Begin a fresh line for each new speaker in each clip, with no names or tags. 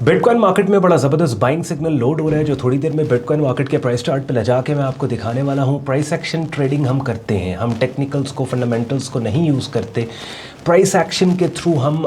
Bitcoin market में बड़ा ज़बरदस्त बाइंग सिग्नल लोड हो रहा है जो थोड़ी देर में बिटकॉइन मार्केट के प्राइस चार्ट पे ले जाके मैं आपको दिखाने वाला हूँ। प्राइस एक्शन ट्रेडिंग हम करते हैं, हम टेक्निकल्स को फंडामेंटल्स को नहीं यूज़ करते। प्राइस एक्शन के थ्रू हम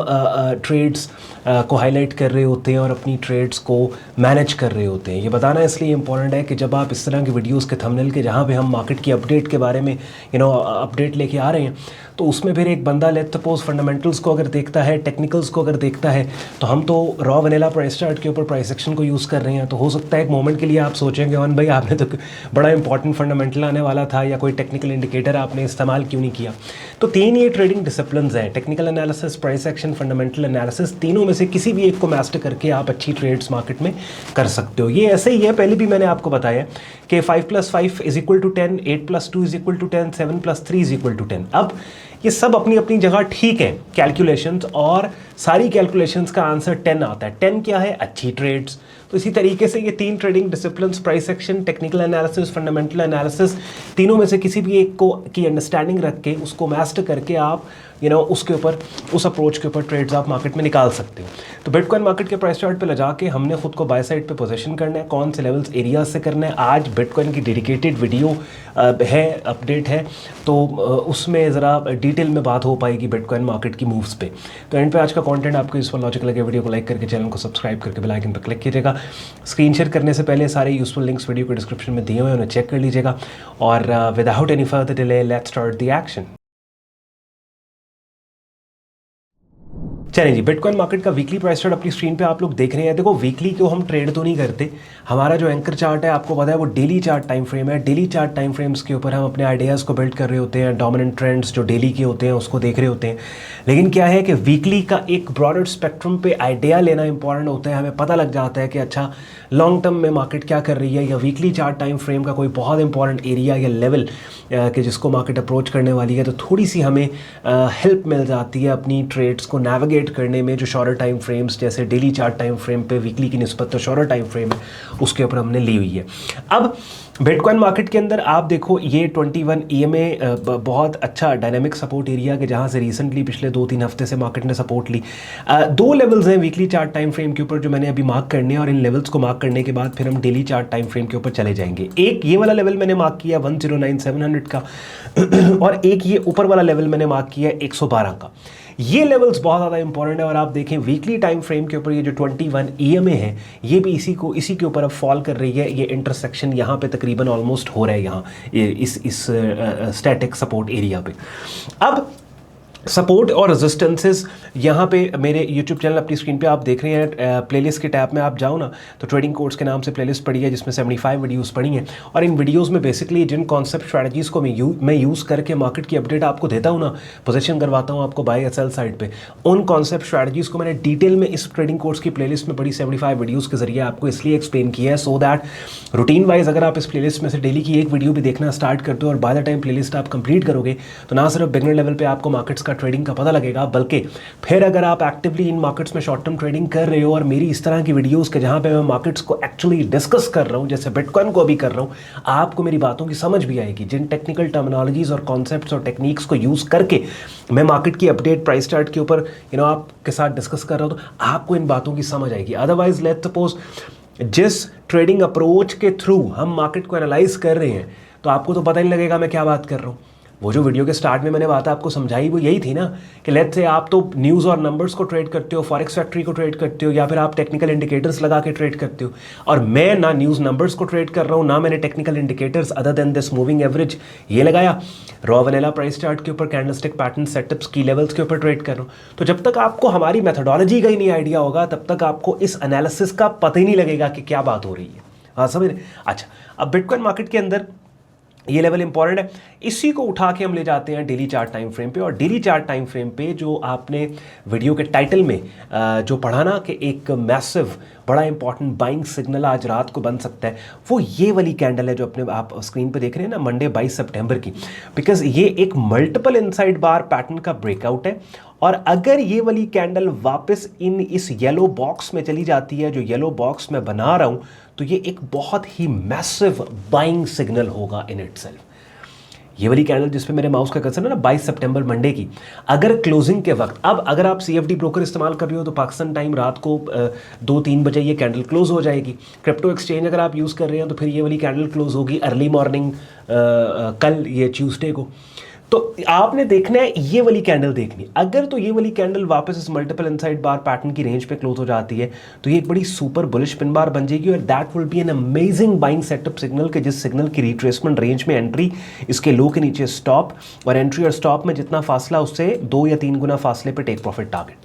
ट्रेड्स को हाईलाइट कर रहे होते हैं और अपनी ट्रेड्स को मैनेज कर रहे होते हैं। ये बताना इसलिए इंपॉर्टेंट है कि जब आप इस तरह के वीडियोस के थंबनेल के जहाँ पे हम मार्केट की अपडेट के बारे में अपडेट लेके आ रहे हैं, तो उसमें फिर एक बंदा लेट्स सपोज फंडामेंटल्स को अगर देखता है, टेक्निकल्स को अगर देखता है, तो हम तो रॉ वनीला प्राइस चार्ट के ऊपर प्राइस एक्शन को यूज़ कर रहे हैं। तो हो सकता है एक मोमेंट के लिए आप सोचेंगे वन भाई आपने तो बड़ा इंपॉर्टेंट फंडामेंटल आने वाला था या कोई टेक्निकल इंडिकेटर आपने इस्तेमाल क्यों नहीं किया। तो तीन ये ट्रेडिंग डिसिप्लिन्स हैं, technical analysis, price action, fundamental analysis. तीनों में से किसी भी एक को मास्टर करके आप अच्छी ट्रेड्स मार्केट में कर सकते हो। ये ऐसे ही है, पहले भी मैंने आपको बताया कि 5 + 5 = 10, 8 + 2 = 10, 7 + 3 = 10। अब ये सब अपनी अपनी जगह ठीक है कैलकुलेशंस, और सारी कैलकुलेशंस का आंसर 10 आता है। 10 क्या है? अच्छी ट्रेड्स। तो इसी तरीके से ये तीन trading disciplines, price action, technical analysis, fundamental analysis, तीनों में से किसी भी एक को की अंडरस्टैंडिंग रख के उसको मास्टर करके आप उसके ऊपर, उस अप्रोच के ऊपर ट्रेड्स आप मार्केट में निकाल सकते हो। तो बिटकॉइन मार्केट के प्राइस चार्ट पे ले जाके हमने खुद को बाय साइड पे पोजीशन करना है, कौन से लेवल्स एरियाज से करना है। आज बिटकॉइन की डेडिकेटेड वीडियो है, अपडेट है, तो उसमें ज़रा डिटेल में बात हो पाएगी बिटकॉइन मार्केट की मूव्स पे। तो एंड पे आज का कंटेंट आपको यूजफुल लॉजिकल लगे, वीडियो को लाइक करके चैनल को सब्सक्राइब करके बेल आइकन पर क्लिक कीजिएगा। स्क्रीन शेयर करने से पहले सारे यूजफुल लिंक्स वीडियो के डिस्क्रिप्शन में दिए हुए हैं, उन्हें चेक कर लीजिएगा। और without any further delay let's start the action. चलिए जी, बिटकॉइन मार्केट का वीकली प्राइस चार्ट अपनी स्क्रीन पे आप लोग देख रहे हैं। देखो, वीकली को हम ट्रेड तो नहीं करते, हमारा जो एंकर चार्ट है आपको पता है वो डेली चार्ट टाइम फ्रेम है। डेली चार्ट टाइम फ्रेम्स के ऊपर हम अपने आइडियाज़ को बिल्ड कर रहे होते हैं, डोमिनेंट ट्रेंड्स जो डेली के होते हैं उसको देख रहे होते हैं। लेकिन क्या है कि वीकली का एक ब्रॉडर स्पेक्ट्रम पे आइडिया लेना इंपॉर्टेंट होता है। हमें पता लग जाता है कि अच्छा लॉन्ग टर्म में मार्केट क्या कर रही है, या वीकली चार्ट टाइम फ्रेम का कोई बहुत इंपॉर्टेंट एरिया या लेवल कि जिसको मार्केट अप्रोच करने वाली है, तो थोड़ी सी हमें हेल्प मिल जाती है अपनी ट्रेड्स को नेविगेट करने में। जो शॉर्टर टाइम फ्रेम्स जैसे डेली चार्ट टाइम फ्रेम पे वीकली की निस्बत तो शॉर्टर टाइम फ्रेम है उसके ऊपर हमने ली हुई है। अब बिटकॉइन मार्केट के अंदर आप देखो ये 21 EMA बहुत अच्छा डायनामिक सपोर्ट एरिया के, जहाँ से रिसेंटली पिछले 2-3 हफ्ते से मार्केट ने सपोर्ट ली। दो लेवल्स हैं वीकली चार्ट टाइम फ्रेम के ऊपर जो मैंने अभी मार्क करने हैं, और इन लेवल्स को मार्क करने के बाद फिर हम डेली चार्ट टाइम फ्रेम के ऊपर चले जाएंगे। एक ये वाला लेवल मैंने मार्क किया 109,700 का और एक ये ऊपर वाला लेवल मैंने मार्क किया 112 का। ये लेवल्स बहुत ज़्यादा इंपॉर्टेंट है। और आप देखें वीकली टाइम फ्रेम के ऊपर ये जो 21 EMA है, ये भी इसी के ऊपर अब फॉल कर रही है। ये इंटरसेक्शन यहाँ पे तकरीबन ऑलमोस्ट हो रहा है, यहाँ इस स्टैटिक सपोर्ट एरिया पे। अब सपोर्ट और रेजिस्टेंसेस यहाँ पे मेरे यूट्यूब चैनल अपनी स्क्रीन पे आप देख रहे हैं। प्लेलिस्ट के टैब में आप जाओ ना, तो ट्रेडिंग कोर्स के नाम से प्लेलिस्ट पड़ी है जिसमें 75 वीडियोस पड़ी हैं। और इन वीडियोस में बेसिकली जिन कॉन्सेप्ट स्ट्रैटेजीज़ को मैं यूज़ करके मार्केट की अपडेट आपको देता हूँ ना, पोजीशन करवाता हूँ आपको बाय या सेल साइड पे, उन कॉन्सेप्ट स्ट्रैटेजीज़ को मैंने डिटेल में इस ट्रेडिंग कोर्स की प्लेलिस्ट में पड़ी 75 वीडियोज़ के जरिए आपको इसलिए एक्सप्लेन किया है, सो दैट रूटीन वाइज अगर आप इस प्लेलिस्ट में से डेली की एक वीडियो भी देखना स्टार्ट करते हो और बाय द टाइम प्लेलिस्ट आप कंप्लीट करोगे, तो ना सिर्फ बिगनर लेवल पर आपको मार्केट्स का ट्रेडिंग का पता लगेगा, बल्कि फिर अगर आप एक्टिवली इन मार्केट्स में शॉर्ट टर्म ट्रेडिंग कर रहे हो और मेरी इस तरह की वीडियोस के जहां पे मैं मार्केट्स को एक्चुअली डिस्कस कर रहा हूं, जैसे बिटकॉइन को अभी कर रहा हूं, आपको मेरी बातों की समझ भी आएगी। जिन टेक्निकल टर्मिनोलॉजीज और कॉन्सेप्ट्स और टेक्निक्स को यूज करके मैं मार्केट की अपडेट प्राइस चार्ट के ऊपर आपके साथ डिस्कस कर रहा हूं, तो आपको इन बातों की समझ आएगी। अदरवाइज लेट्स सपोज जिस ट्रेडिंग अप्रोच के थ्रू हम मार्केट को एनालाइज कर रहे हैं, तो आपको तो पता ही लगेगा मैं क्या बात कर रहा हूं। वो जो वीडियो के स्टार्ट में मैंने बात आपको समझाई वो यही थी ना कि लेट्स से आप तो न्यूज़ और नंबर्स को ट्रेड करते हो, फॉरेक्स फैक्ट्री को ट्रेड करते हो, या फिर आप टेक्निकल इंडिकेटर्स लगा के ट्रेड करते हो। और मैं ना न्यूज़ नंबर्स को ट्रेड कर रहा हूँ, ना मैंने technical indicators other than this moving average ये लगाया, रॉ वनीला प्राइस चार्ट के ऊपर कैंडलस्टिक पैटर्न सेटअप्स की लेवल्स के ऊपर ट्रेड कर रहा हूँ। तो जब तक आपको हमारी मेथोडोलॉजी का ही नहीं आइडिया होगा, तब तक आपको इस एनालिसिस का पता ही नहीं लगेगा कि क्या बात हो रही है। हाँ समझ रहे? अच्छा, अब बिटकॉइन मार्केट के अंदर ये लेवल इंपॉर्टेंट है, इसी को उठा के हम ले जाते हैं डेली चार्ट टाइम फ्रेम पे। और डेली चार्ट टाइम फ्रेम पे जो आपने वीडियो के टाइटल में जो पढ़ा ना कि एक मैसिव बड़ा इंपॉर्टेंट बाइंग सिग्नल आज रात को बन सकता है, वो ये वाली कैंडल है जो अपने आप स्क्रीन पे देख रहे हैं ना, मंडे 22 सितंबर की। बिकॉज ये एक मल्टीपल इनसाइड बार पैटर्न का ब्रेकआउट है, और अगर ये वाली कैंडल वापस इस येलो बॉक्स में चली जाती है जो येलो बॉक्स में बना रहा हूं, तो ये एक बहुत ही मैसिव बाइंग सिग्नल होगा इन इटसेल्फ। ये वाली कैंडल जिस पे मेरे माउस का कर्सर है ना 22 सितंबर मंडे की, अगर क्लोजिंग के वक्त, अब अगर आप CFD ब्रोकर इस्तेमाल कर रहे हो तो पाकिस्तान टाइम रात को 2-3 बजे ये कैंडल क्लोज हो जाएगी। क्रिप्टो एक्सचेंज अगर आप यूज़ कर रहे हैं तो फिर ये वाली कैंडल क्लोज होगी अर्ली मॉर्निंग कल, ये ट्यूसडे को। तो आपने देखना है ये वाली कैंडल देखनी, अगर तो ये वाली कैंडल वापस इस मल्टीपल इनसाइड बार पैटर्न की रेंज पे क्लोज हो जाती है तो ये एक बड़ी सुपर बुलिश पिन बार बन जाएगी और that will be an amazing buying setup signal के जिस सिग्नल की रिट्रेसमेंट रेंज में एंट्री, इसके लो के नीचे स्टॉप, और एंट्री और स्टॉप में जितना फासला उससे 2 या 3 गुना फासले पे टेक प्रॉफिट टारगेट।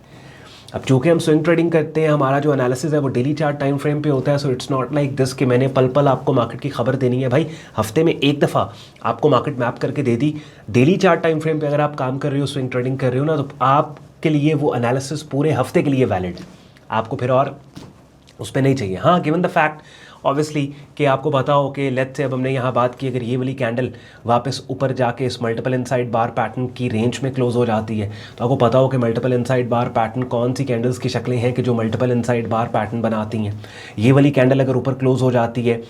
अब चूंकि हम स्विंग ट्रेडिंग करते हैं, हमारा जो एनालिसिस है वो डेली चार्ट टाइम फ्रेम पे होता है, so it's not like this कि मैंने पल पल आपको मार्केट की खबर देनी है। भाई हफ्ते में एक दफ़ा आपको मार्केट मैप करके दे दी। डेली चार्ट टाइम फ्रेम पे अगर आप काम कर रहे हो, स्विंग ट्रेडिंग कर रहे हो ना, तो आपके लिए वो एनालिसिस पूरे हफ्ते के लिए वैलिड है, आपको फिर और उस पर नहीं चाहिए। हाँ, गिवन द फैक्ट ऑब्वियसली कि आपको पता हो कि लेट्स से अब हमने यहाँ बात की, अगर ये वाली कैंडल वापस ऊपर जाके इस मल्टीपल इनसाइड बार पैटर्न की रेंज में क्लोज हो जाती है, तो आपको पता हो कि मल्टीपल इनसाइड बार पैटर्न कौन सी कैंडल्स की शक्लें हैं कि जो मल्टीपल इनसाइड बार पैटर्न बनाती हैं। ये वाली कैंडल अगर ऊपर क्लोज हो जाती है,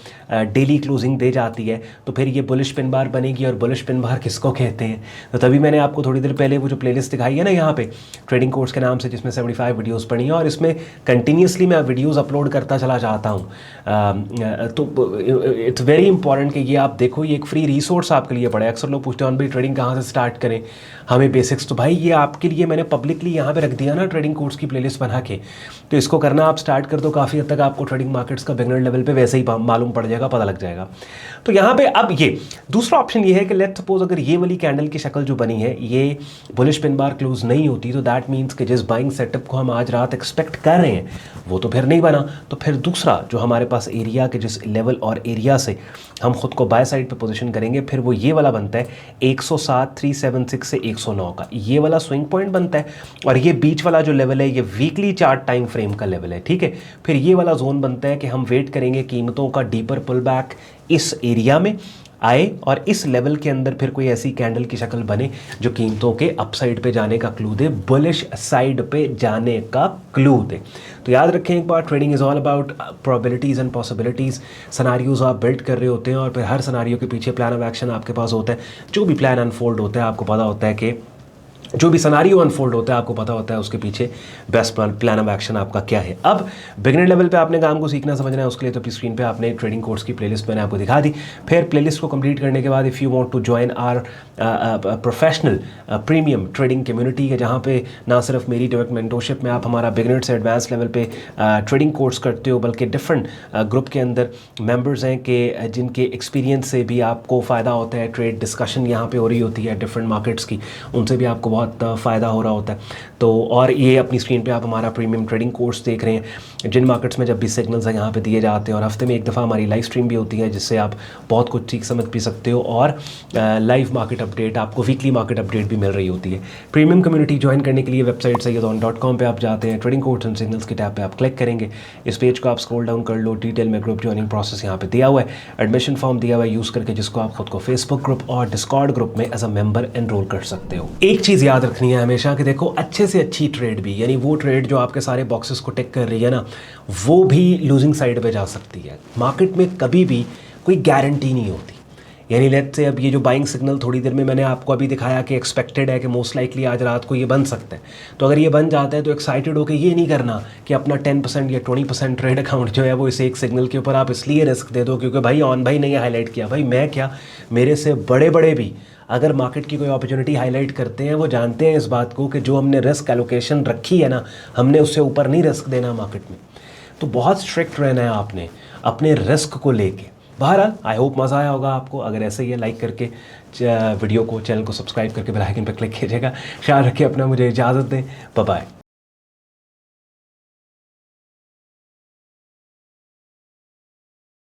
डेली क्लोजिंग दे जाती है, तो फिर ये बुलिश पिन बार बनेगी। और बुलिश पिन बार किसको कहते हैं, तो तभी मैंने आपको थोड़ी देर पहले वो जो प्लेलिस्ट दिखाई है ना यहाँ पे ट्रेडिंग कोर्स के नाम से, जिसमें 75 वीडियोज़ पड़ी हैं और इसमें कंटिन्यूसली मैं वीडियोज़ अपलोड करता चला जाता हूँ। तो इट्स वेरी इंपॉर्टेंट कि ये आप देखो, ये एक फ्री रिसोर्स आपके लिए पड़ा है। अक्सर लोग पूछते हैं भाई ट्रेडिंग कहाँ से स्टार्ट करें, हमें बेसिक्स, तो भाई ये आपके लिए मैंने पब्लिकली यहाँ पे रख दिया ना ट्रेडिंग कोर्स की प्लेलिस्ट बना के, तो इसको करना आप स्टार्ट कर दो, काफ़ी हद तक आपको ट्रेडिंग मार्केट्स का बिगनर लेवल पे वैसे ही मालूम पड़ जाएगा, पता लग जाएगा। तो यहाँ पे अब ये दूसरा ऑप्शन ये है कि लेट्स सपोज अगर ये वाली कैंडल की शक्ल जो बनी है ये बुलिश पिन बार क्लोज नहीं होती, तो दैट मीन्स कि जिस बाइंग सेटअप को हम आज रात एक्सपेक्ट कर रहे हैं वो तो फिर नहीं बना। तो फिर दूसरा जो हमारे पास एरिया के जिस लेवल और एरिया से हम खुद को बाय साइड पे पोजीशन करेंगे, फिर वो ये वाला बनता है 107,376 से 109 का, ये वाला स्विंग पॉइंट बनता है। और ये बीच वाला जो लेवल है ये वीकली चार्ट टाइम फ्रेम का लेवल है, ठीक है। फिर ये वाला जोन बनता है कि हम वेट करेंगे कीमतों का डीपर पुल बैक इस एरिया में आए और इस लेवल के अंदर फिर कोई ऐसी कैंडल की शक्ल बने जो कीमतों के अपसाइड पे जाने का क्लू दे, बुलिश साइड पे जाने का क्लू दे। तो याद रखें एक बार, trading is all about probabilities and possibilities. Scenarios आप बिल्ड कर रहे होते हैं और फिर हर सनारियो के पीछे प्लान ऑफ एक्शन आपके पास होता है। जो भी प्लान अनफोल्ड होता है आपको पता होता है कि जो भी सनारियो अनफोल्ड होता है आपको पता होता है उसके पीछे बेस्ट प्लान ऑफ एक्शन आपका क्या है। अब बिगिनर लेवल पे आपने काम को सीखना समझना है, उसके लिए तो अपनी स्क्रीन पे आपने ट्रेडिंग कोर्स की प्लेलिस्ट मैंने आपको दिखा दी। फिर प्लेलिस्ट को कंप्लीट करने के बाद if you want to join our professional premium trading community है, जहाँ पे ना सिर्फ मेरी डायरेक्ट मेंटरशिप में आप हमारा बिगिनर से एडवांस लेवल पे ट्रेडिंग कोर्स करते हो, बल्कि डिफरेंट ग्रुप के अंदर मेम्बर्स हैं कि जिनके एक्सपीरियंस से भी आपको फ़ायदा होता है। ट्रेड डिस्कशन यहाँ पे हो रही होती है डिफरेंट मार्केट्स की, उनसे भी आपको बहुत फ़ायदा हो रहा होता है। तो और ये अपनी स्क्रीन पे आप हमारा प्रीमियम ट्रेडिंग कोर्स देख रहे हैं, जिन मार्केट्स में जब भी सिग्नल्स हैं यहाँ पे दिए जाते हैं, और हफ्ते में एक दफ़ा हमारी लाइव स्ट्रीम भी होती है जिससे आप बहुत कुछ सीख समझ भी सकते हो, और लाइव मार्केट अपडेट, आपको वीकली मार्केट अपडेट भी मिल रही होती है। प्रीमियम कम्युनिटी ज्वाइन करने के लिए वेबसाइट sayyadon.com पे आप जाते हैं, ट्रेडिंग कोर्स एंड सिग्नल्स की टैब पे आप क्लिक करेंगे, इस पेज को आप स्क्रॉल डाउन कर लो, डिटेल में ग्रुप ज्वाइनिंग प्रोसेस यहाँ पे दिया हुआ है, एडमिशन फॉर्म दिया हुआ है यूज़ करके, जिसको आप खुद को फेसबुक ग्रुप और डिस्कॉर्ड ग्रुप में एज अ मेंबर एनरोल कर सकते हो। एक चीज़ याद रखनी है हमेशा कि देखो, अच्छे से अच्छी ट्रेड भी, यानी वो ट्रेड जो आपके सारे बॉक्सेस को टिक कर रही है ना, वो भी लूजिंग साइड पे जा सकती है। मार्केट में कभी भी कोई गारंटी नहीं होती। यानी लेट्स से अब ये जो बाइंग सिग्नल थोड़ी देर में मैंने आपको अभी दिखाया कि एक्सपेक्टेड है कि मोस्ट लाइकली आज रात को ये बन सकता है, तो अगर ये बन जाता है तो एक्साइटेड होकर ये नहीं करना कि अपना 10% या 20% ट्रेड अकाउंट जो है वो इस एक सिग्नल के ऊपर आप इसलिए रिस्क दे दो क्योंकि भाई ऑन भाई ने ये हाईलाइट किया। भाई मैं क्या, मेरे से बड़े बड़े भी अगर मार्केट की कोई अपॉर्चुनिटी हाईलाइट करते हैं, वो जानते हैं इस बात को कि जो हमने रिस्क एलोकेशन रखी है ना, हमने उससे ऊपर नहीं रिस्क देना मार्केट में। तो बहुत स्ट्रिक्ट रहना है आपने अपने रिस्क को लेके। बहरहाल आई होप मज़ा आया होगा आपको। अगर ऐसे ही है, लाइक करके वीडियो को, चैनल को सब्सक्राइब करके बेल आइकन पर क्लिक कीजिएगा। ख्याल रखिए अपना, मुझे इजाज़त दें, बाय बाय।